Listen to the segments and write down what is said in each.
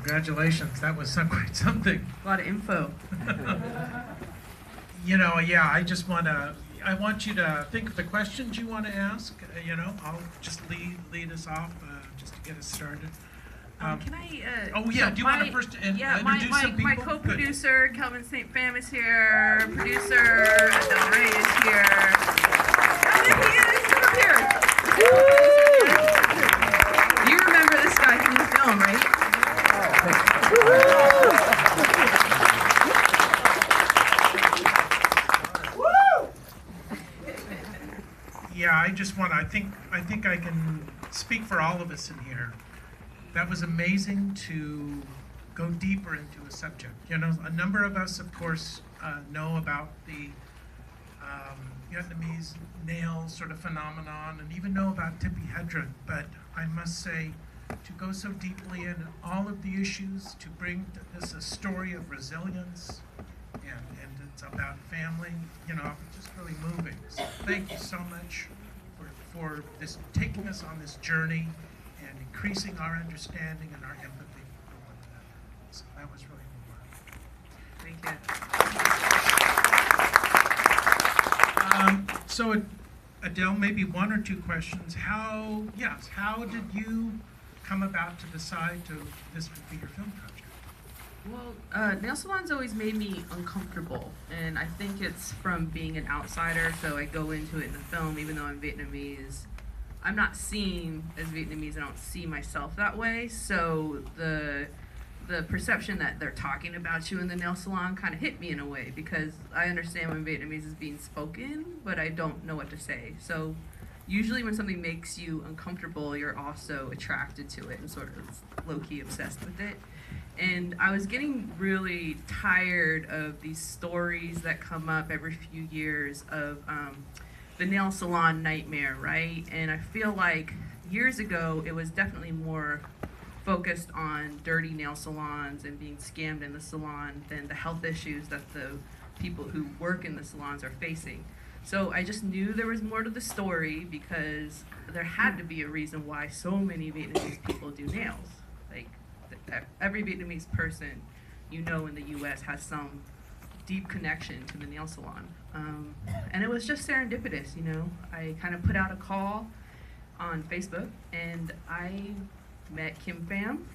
Congratulations, that was quite something. A lot of info. You know, yeah, I want you to think of the questions you want to ask. You know, I'll just lead us off just to get us started. Can I? Oh yeah, do you want to first introduce some people? My co-producer, Kelvin St. Pham is here. Producer, Adele Ray is here. Kelvin, he is still here. You remember this guy from the film, right? Yeah, I think I can speak for all of us in here. That was amazing to go deeper into a subject. You know, a number of us, of course, know about the Vietnamese nail sort of phenomenon and even know about Tippi Hedren, but I must say, to go so deeply in all of the issues, to bring this a story of resilience, and it's about family, you know, it's just really moving. So thank you so much for this, taking us on this journey and increasing our understanding and our empathy for one another. So that was really moving. Thank you. So Adele, maybe one or two questions. How did you come about to decide this would be your film project? Well, nail salons always made me uncomfortable, and I think it's from being an outsider, so I go into it in the film, even though I'm Vietnamese. I'm not seen as Vietnamese, I don't see myself that way, so the perception that they're talking about you in the nail salon kind of hit me in a way, because I understand when Vietnamese is being spoken, but I don't know what to say. So usually when something makes you uncomfortable, you're also attracted to it and sort of low-key obsessed with it. And I was getting really tired of these stories that come up every few years of the nail salon nightmare, right? And I feel like years ago, it was definitely more focused on dirty nail salons and being scammed in the salon than the health issues that the people who work in the salons are facing. So I just knew there was more to the story because there had to be a reason why so many Vietnamese people do nails. Like, every Vietnamese person you know in the US has some deep connection to the nail salon. And it was just serendipitous, you know. I kind of put out a call on Facebook and I met Kim Pham.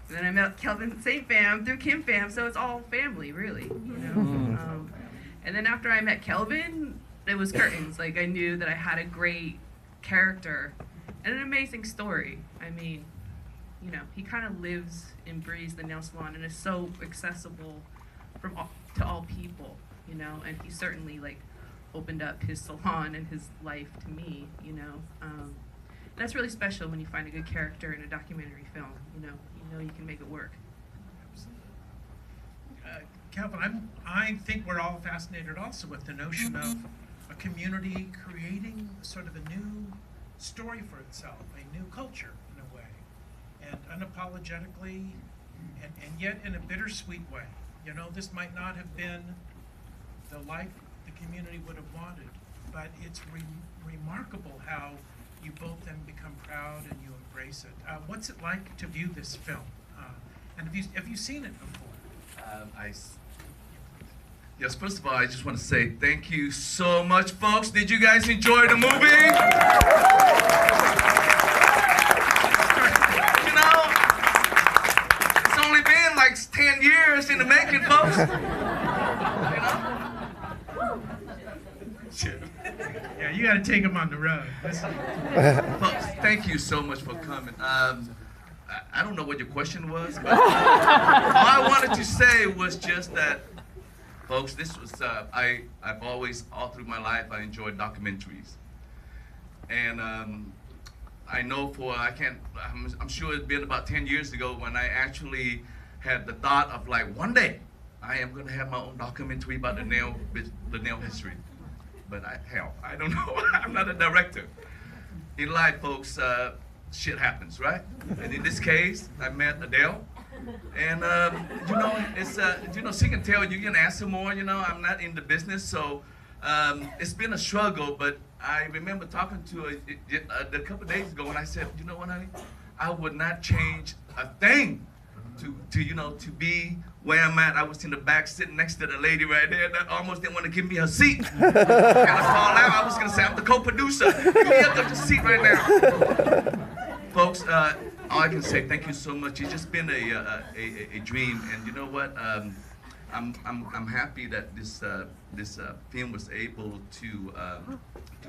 And then I met Kelvin St. Pham through Kim Pham, so it's all family, really, you know. And then after I met Kelvin, it was curtains. Like, I knew that I had a great character and an amazing story. I mean, you know, he kind of lives and breathes the nail salon and is so accessible to all people, you know, and he certainly, like, opened up his salon and his life to me, you know. That's really special when you find a good character in a documentary film, you know you can make it work. Calvin, I think we're all fascinated also with the notion of a community creating sort of a new story for itself, a new culture in a way, and unapologetically, and yet in a bittersweet way. You know, this might not have been the life the community would have wanted, but it's remarkable how you both then become proud and you embrace it. What's it like to view this film? And have you seen it before? Yes, first of all, I just want to say thank you so much, folks. Did you guys enjoy the movie? You know, it's only been like 10 years in the making, folks. You know? Shit. Yeah, you got to take them on the road. Folks, thank you so much for coming. I don't know what your question was, but all I wanted to say was just that, folks, this was, I've always, all through my life, I enjoyed documentaries. And I know I'm sure it's been about 10 years ago when I actually had the thought of, like, one day I am going to have my own documentary about the nail history. But I don't know. I'm not a director. In life, folks, shit happens, right? And in this case, I met Adele. And, you know, it's, you know, she can tell you can ask her more, you know, I'm not in the business, so it's been a struggle, but I remember talking to her a couple of days ago and I said, you know what, honey, I would not change a thing to be where I'm at. I was in the back sitting next to the lady right there that almost didn't want to give me her seat. Kind of fall out. I was gonna say I'm the co-producer. Give me your seat right now. Folks, all I can say, thank you so much. It's just been a dream, and you know what? I'm happy that this film was able to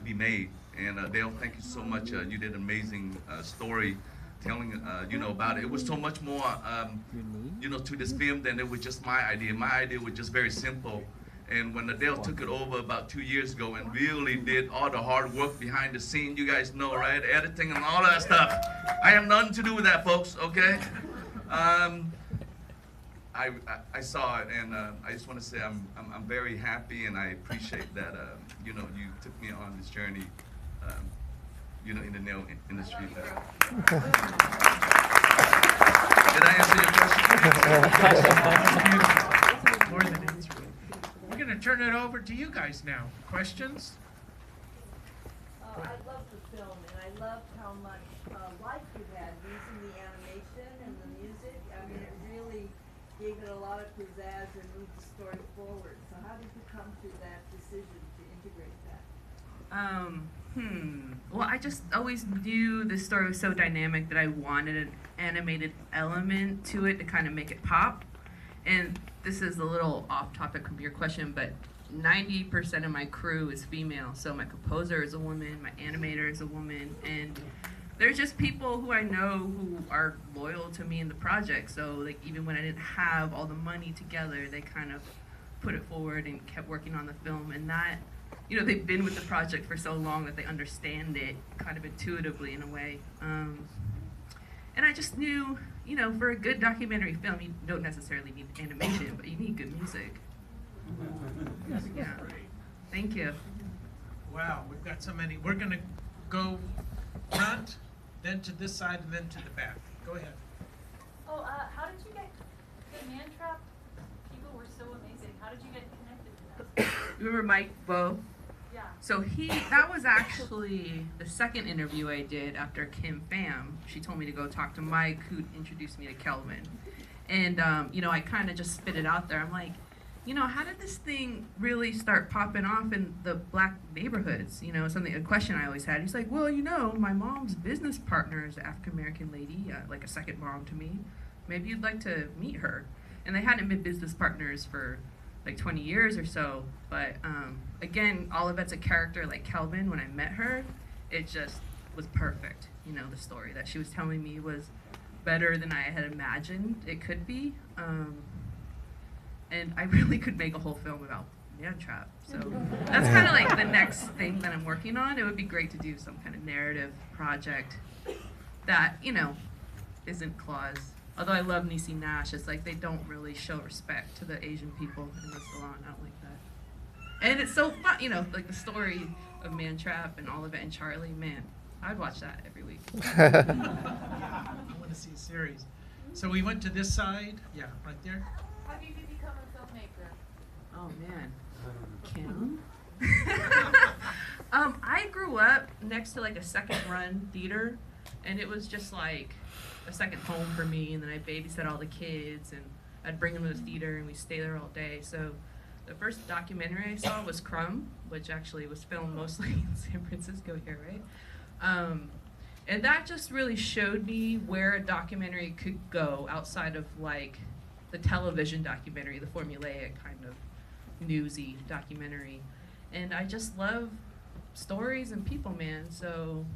be made. And Dale, thank you so much. You did an amazing story telling about it. It was so much more to this film than it was just my idea. My idea was just very simple. And when Adele took it over about 2 years ago and really did all the hard work behind the scene, you guys know, right? Editing and all that stuff. I have nothing to do with that, folks, okay? I saw it, and I just want to say I'm very happy, and I appreciate that you took me on this journey, in the nail industry. Did I answer your question? More than answer. We're going to turn it over to you guys now. Questions? I love the film, and I loved how much life you had using the animation and the music. I mean, it really gave it a lot of pizzazz and moved the story forward. So how did you come to that decision to integrate that? Well, I just always knew this story was so dynamic that I wanted an animated element to it to kind of make it pop. And this is a little off topic from your question, but 90% of my crew is female. So my composer is a woman, my animator is a woman, and there's just people who I know who are loyal to me in the project. So like even when I didn't have all the money together, they kind of put it forward and kept working on the film. And that, they've been with the project for so long that they understand it kind of intuitively in a way. And I just knew, for a good documentary film, you don't necessarily need animation, but you need good music. Yeah. Thank you. Wow, we've got so many. We're going to go front, then to this side, and then to the back. Go ahead. Oh, how did you get the Man Trap? People were so amazing. How did you get connected to them? You remember Mike Bo? Yeah. So that was actually the second interview I did after CAAM Pham. She told me to go talk to Mike, who introduced me to Kelvin. And, I kind of just spit it out there. I'm like, how did this thing really start popping off in the black neighborhoods? A question I always had. He's like, well, my mom's business partner is an African-American lady, like a second mom to me. Maybe you'd like to meet her. And they hadn't been business partners for like 20 years or so. But again, Olivette's a character like Kelvin. When I met her, it just was perfect. The story that she was telling me was better than I had imagined it could be. And I really could make a whole film about Man Trap. So that's kind of like the next thing that I'm working on. It would be great to do some kind of narrative project that, isn't claws. Although I love Niecy Nash, it's like they don't really show respect to the Asian people in the salon. I don't like that. And it's so fun, like the story of Man Trap and Olivette and Charlie, man, I'd watch that every week. I want to see a series. So we went to this side. Yeah, right there. How did you become a filmmaker? Oh man, Kim? I grew up next to like a second run theater, and it was just like a second home for me. And then I babysat all the kids, and I'd bring them to the theater, and we'd stay there all day. So the first documentary I saw was Crumb, which actually was filmed mostly in San Francisco here, right? And that just really showed me where a documentary could go outside of like the television documentary, the formulaic kind of newsy documentary. And I just love stories and people, man. So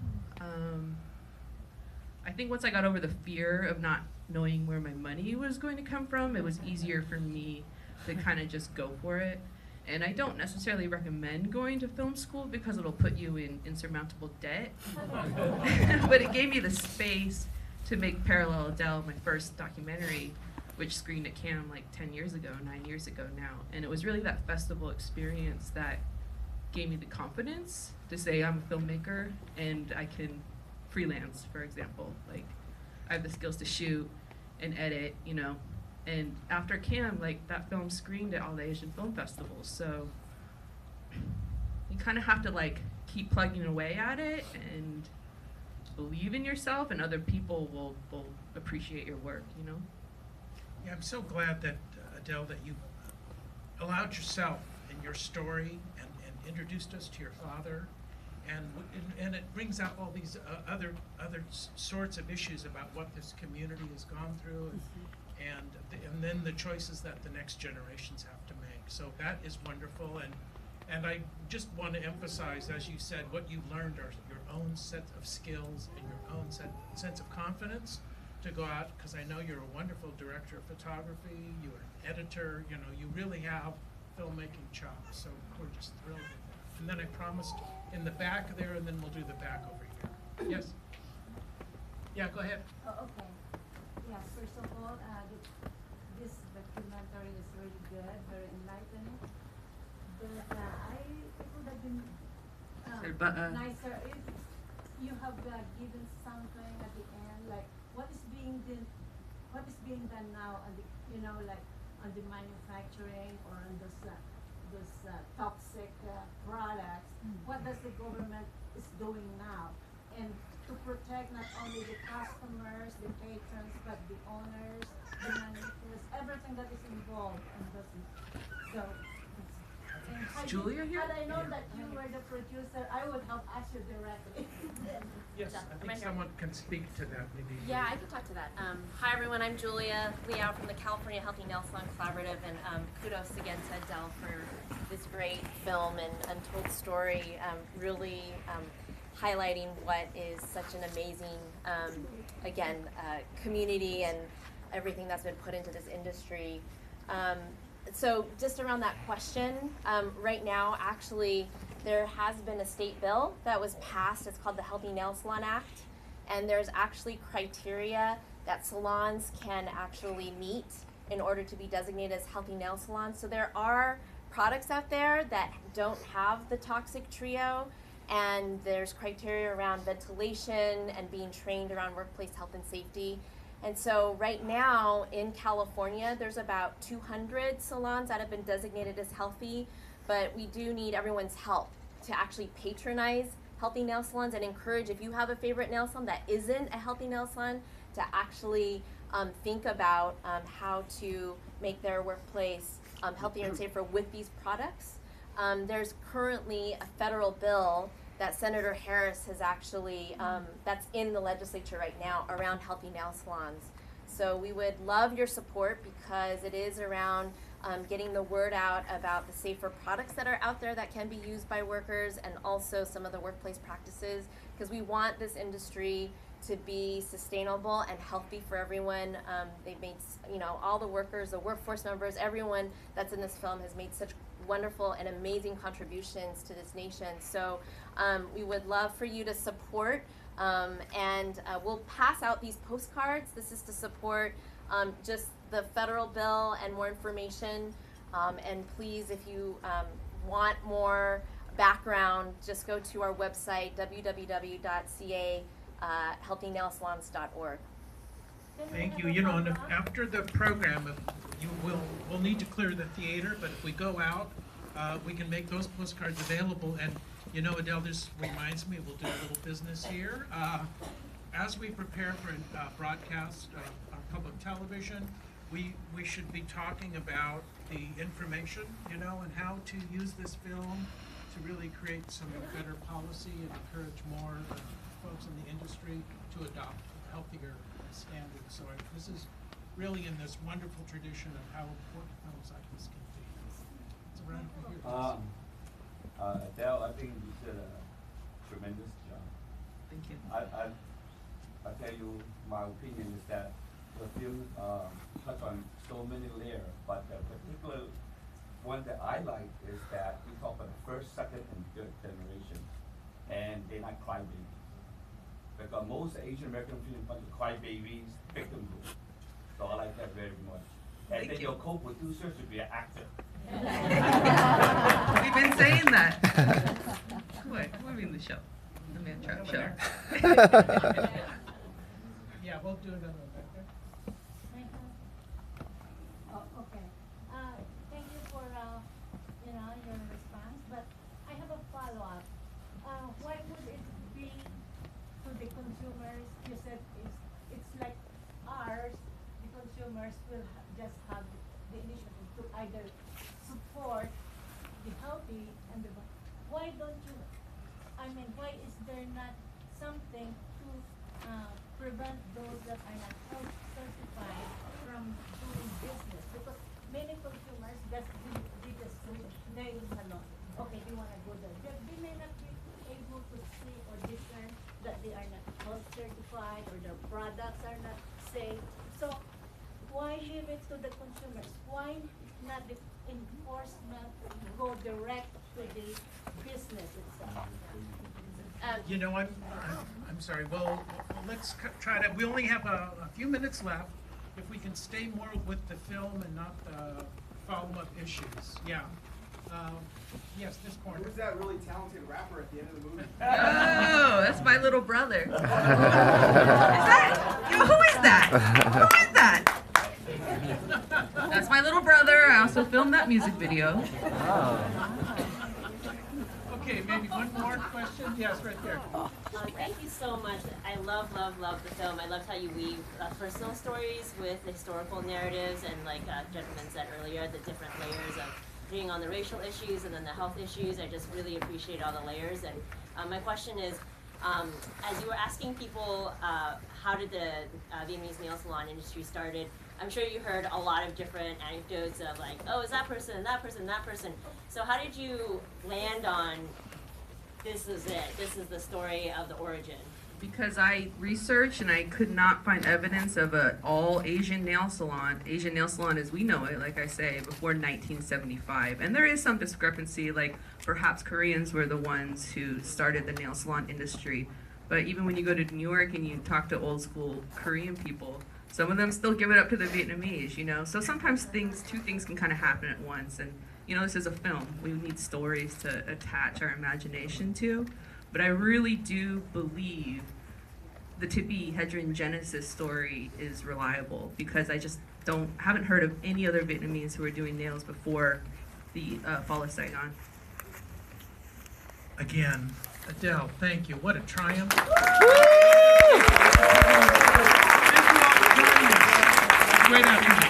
I think once I got over the fear of not knowing where my money was going to come from, it was easier for me to kind of just go for it. And I don't necessarily recommend going to film school because it'll put you in insurmountable debt. But it gave me the space to make Parallel Adele, my first documentary, which screened at CAAM like 9 years ago now. And it was really that festival experience that gave me the confidence to say I'm a filmmaker and I can freelance, for example. Like, I have the skills to shoot and edit, And after CAAM, like, that film screened at all the Asian film festivals. So you kind of have to like keep plugging away at it and believe in yourself, and other people will appreciate your work, Yeah, I'm so glad that, Adele, that you allowed yourself in your story and introduced us to your father. And it brings out all these other sorts of issues about what this community has gone through, and then the choices that the next generations have to make. So that is wonderful, and I just want to emphasize, as you said, what you've learned are your own set of skills and your own sense of confidence to go out, because I know you're a wonderful director of photography, you're an editor, you know, you really have filmmaking chops, so we're just thrilled with that. And then I promised in the back there, and then we'll do the back over here. Yes? Yeah, go ahead. Oh, okay. Yeah, first of all, this documentary is really good, very enlightening. But it would have been nicer if you have given something at the end, like what is being done now on the, you know, like on the manufacturing or on those toxic products. What does the government is doing now, and to protect not only the customers, the patrons, but the owners, the managers, everything that is involved in this. So, Julia here? Had I known that you were the producer, I would have asked you directly. Yes, I think someone can speak to that, maybe. Yeah, I can talk to that. Hi everyone, I'm Julia Liao from the California Healthy Nail Salon Collaborative, and kudos again to Adele for this great film and untold story, really highlighting what is such an amazing, community and everything that's been put into this industry. So just around that question, right now actually there has been a state bill that was passed. It's called the Healthy Nail Salon Act, and there's actually criteria that salons can actually meet in order to be designated as healthy nail salons. So there are products out there that don't have the toxic trio, and there's criteria around ventilation and being trained around workplace health and safety. And so right now in California, there's about 200 salons that have been designated as healthy, but we do need everyone's help to actually patronize healthy nail salons and encourage, if you have a favorite nail salon that isn't a healthy nail salon, to actually think about how to make their workplace healthier and safer with these products. There's currently a federal bill that Senator Harris has actually, that's in the legislature right now around healthy nail salons. So we would love your support, because it is around getting the word out about the safer products that are out there that can be used by workers, and also some of the workplace practices, because we want this industry to be sustainable and healthy for everyone. They've made, you know, all the workers, the workforce members, everyone that's in this film has made such wonderful and amazing contributions to this nation. So we would love for you to support, and we'll pass out these postcards. This is to support just the federal bill and more information. And please, if you want more background, just go to our website, www.CAAMFunded.org. Thank you. You know, and after the program, we'll need to clear the theater, but if we go out, we can make those postcards available. And you know, Adele, this reminds me, we'll do a little business here. As we prepare for broadcast on public television, we should be talking about the information, you know, and how to use this film to really create some better policy and encourage more folks in the industry to adopt healthier standards. So this is really in this wonderful tradition of how important films like this can be. It's a round of applause. Adele, I think you did a tremendous job. Thank you. I tell you, my opinion is that the film touched on so many layers, but the particular one that I like is that we talk about the first, second, and third generation, and they're not crybabies. Because most Asian American films bunch of crybabies, victim group. So I like that very much. And Thank then you. your co-producer should be an actor. We've been saying that. What? We're in the show, the Man Trap Over show. there. Yeah, we'll do another one back there. Oh, okay. Thank you for your response, but I have a follow-up. Why would it be to the consumers? You said it's like ours, the consumers. consumers will just have the initiative to either support the healthy and the why don't you? I mean, why is there not something to prevent those that are not health certified from doing business? Because many consumers just they just nail salon. Okay, they want to go there. They may not be able to see or discern that they are not health certified or their products are not safe. So why leave it to the consumers? Why not the enforcement go direct to the business itself? You know, I'm sorry. Well, let's try to. We only have a few minutes left. If we can stay more with the film and not the follow-up issues. Yeah. Yes, this corner. Who's that really talented rapper at the end of the movie? Oh, that's my little brother. Is that? Yo, who is that? Who is that? That's my little brother. I also filmed that music video. Okay, maybe one more question. Yes, right there. Thank you so much. I love the film. I loved how you weave personal stories with historical narratives and, like gentleman said earlier, the different layers of being on the racial issues and then the health issues. I just really appreciate all the layers. And my question is, as you were asking people how did the Vietnamese nail salon industry started, I'm sure you heard a lot of different anecdotes of like, oh, it's that person and that person and that person. So how did you land on this is it, this is the story of the origin? Because I researched and I could not find evidence of an all Asian nail salon as we know it, like I say, before 1975. And there is some discrepancy, like perhaps Koreans were the ones who started the nail salon industry. But even when you go to New York and you talk to old school Korean people, some of them still give it up to the Vietnamese, you know? So sometimes two things can kind of happen at once. And, you know, this is a film. We need stories to attach our imagination to. But I really do believe the Tippi Hedren Genesis story is reliable because I just haven't heard of any other Vietnamese who were doing nails before the fall of Saigon. Again, Adele, thank you. What a triumph. Thank you all for joining us. Great afternoon.